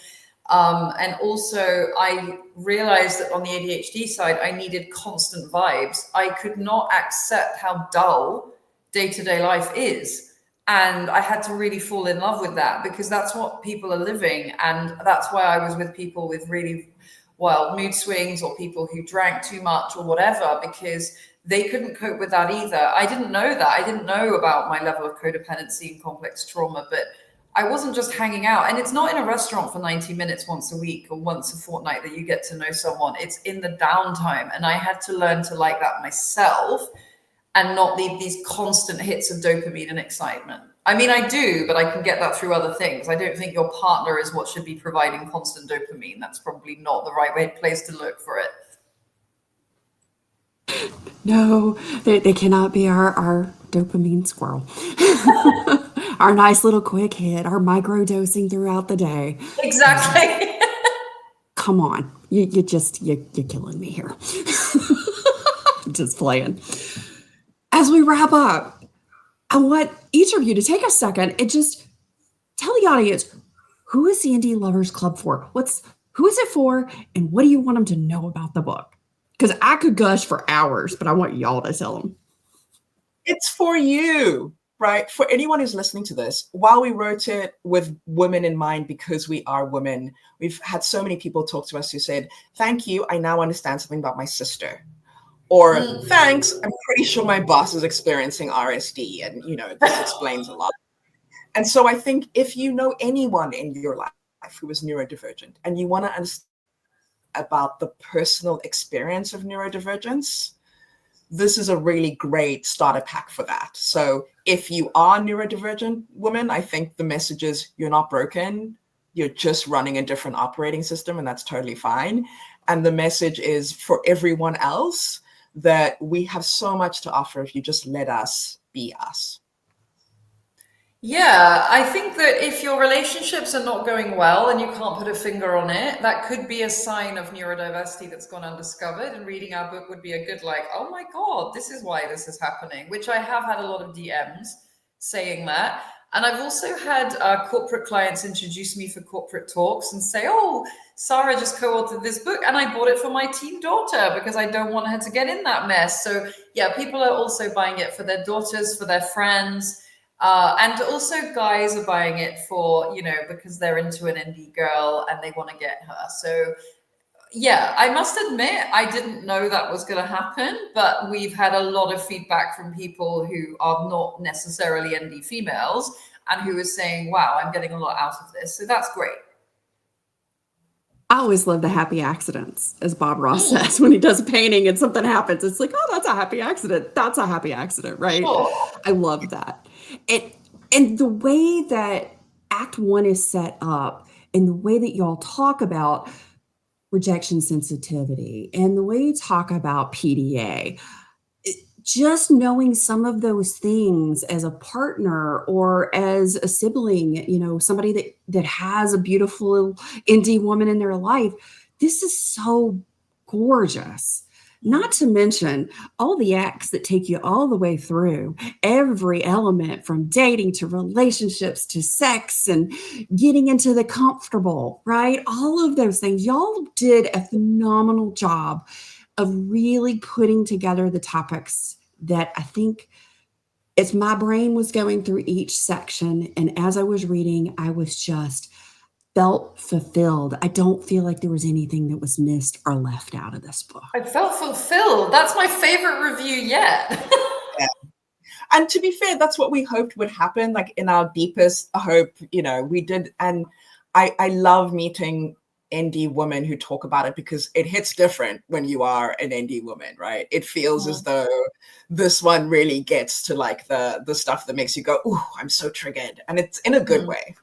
And also I realized that on the ADHD side, I needed constant vibes. I could not accept how dull day-to-day life is. And I had to really fall in love with that, because that's what people are living. And that's why I was with people with really wild mood swings, or people who drank too much or whatever, because they couldn't cope with that either. I didn't know that. I didn't know about my level of codependency and complex trauma, but I wasn't just hanging out. And it's not in a restaurant for 90 minutes once a week or once a fortnight that you get to know someone. It's in the downtime. And I had to learn to like that myself and not need these constant hits of dopamine and excitement. I mean, I do, but I can get that through other things. I don't think your partner is what should be providing constant dopamine. That's probably not the right place to look for it. No, they cannot be our dopamine squirrel. Our nice little quick hit, our micro dosing throughout the day. Exactly. Come on, you're killing me here. Just playing. As we wrap up, I want each of you to take a second and just tell the audience, who is the Indie Lovers Club for? Who is it for, and what do you want them to know about the book? Because I could gush for hours, but I want y'all to tell them. It's for you, right? For anyone who's listening to this, while we wrote it with women in mind because we are women, we've had so many people talk to us who said, thank you, I now understand something about my sister. Or thanks, I'm pretty sure my boss is experiencing RSD, and this explains a lot. And so I think if you know anyone in your life who is neurodivergent and you want to understand about the personal experience of neurodivergence, this is a really great starter pack for that. So if you are neurodivergent woman, I think the message is you're not broken. You're just running a different operating system, and that's totally fine. And the message is for everyone else that we have so much to offer if you just let us be us. Yeah, I think that if your relationships are not going well and you can't put a finger on it, that could be a sign of neurodiversity that's gone undiscovered. And reading our book would be a good, oh my God, this is why this is happening, which I have had a lot of DMs saying that. And I've also had corporate clients introduce me for corporate talks and say, oh, Sara just co-authored this book and I bought it for my teen daughter because I don't want her to get in that mess. So yeah, people are also buying it for their daughters, for their friends. And also guys are buying it for, because they're into an indie girl and they want to get her. So yeah, I must admit, I didn't know that was going to happen, but we've had a lot of feedback from people who are not necessarily indie females and who are saying, wow, I'm getting a lot out of this. So that's great. I always love the happy accidents, as Bob Ross says, when he does a painting and something happens. It's like, oh, that's a happy accident. That's a happy accident, right? Sure. I love that. And the way that Act 1 is set up and the way that y'all talk about rejection sensitivity and the way you talk about PDA, just knowing some of those things as a partner or as a sibling, somebody that has a beautiful indie woman in their life, this is so gorgeous. Not to mention all the acts that take you all the way through every element from dating to relationships to sex and getting into the comfortable, right? All of those things. Y'all did a phenomenal job of really putting together the topics that I think as my brain was going through each section and as I was reading, I was just felt fulfilled. I don't feel like there was anything that was missed or left out of this book. I felt fulfilled. That's my favorite review yet. Yeah. And to be fair, that's what we hoped would happen. Like in our deepest hope, we did. And I love meeting indie women who talk about it because it hits different when you are an indie woman, right? It feels as though this one really gets to the stuff that makes you go, ooh, I'm so triggered. And it's in a good way.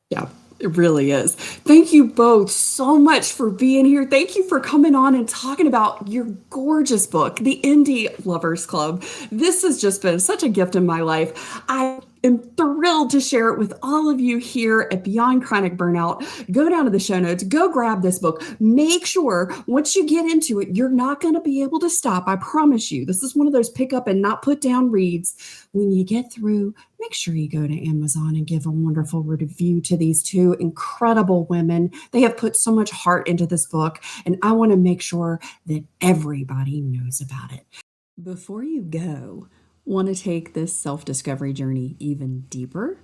Yeah. It really is. Thank you both so much for being here. Thank you for coming on and talking about your gorgeous book, The Indie Lovers Club. This has just been such a gift in my life. I am thrilled to share it with all of you here at Beyond Chronic Burnout. Go down to the show notes, go grab this book. Make sure once you get into it, you're not going to be able to stop. I promise you. This is one of those pick up and not put down reads. When you get through, make sure you go to Amazon and give a wonderful review to these two incredible women. They have put so much heart into this book, and I want to make sure that everybody knows about it. Before you go, want to take this self-discovery journey even deeper?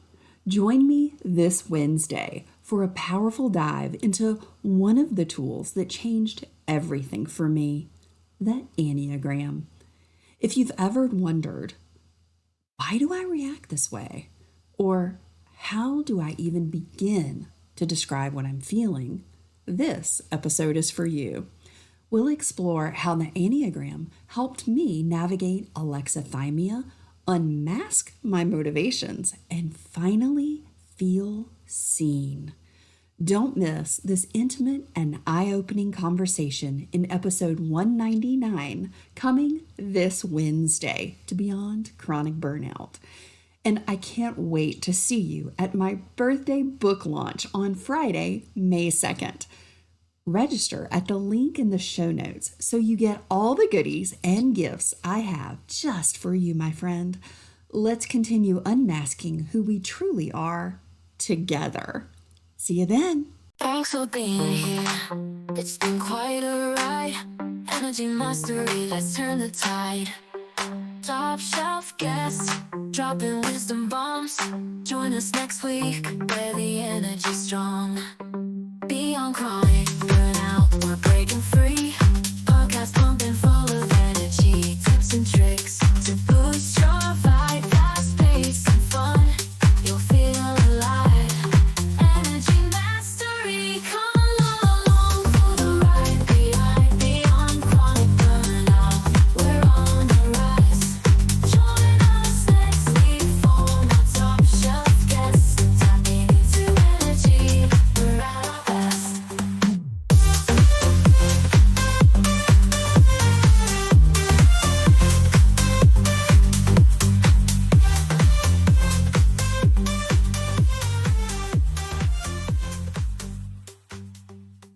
Join me this Wednesday for a powerful dive into one of the tools that changed everything for me, the Enneagram. If you've ever wondered, why do I react this way? Or how do I even begin to describe what I'm feeling? This episode is for you. We'll explore how the Enneagram helped me navigate alexithymia, unmask my motivations, and finally feel seen. Don't miss this intimate and eye-opening conversation in episode 199 coming this Wednesday to Beyond Chronic Burnout. And I can't wait to see you at my birthday book launch on Friday, May 2nd. Register at the link in the show notes so you get all the goodies and gifts I have just for you, my friend. Let's continue unmasking who we truly are together. See you then. Thanks for being here. It's been quite a ride. Energy mastery, let's turn the tide. Top shelf guests, dropping wisdom bombs. Join us next week where the energy's strong. Beyond chronic.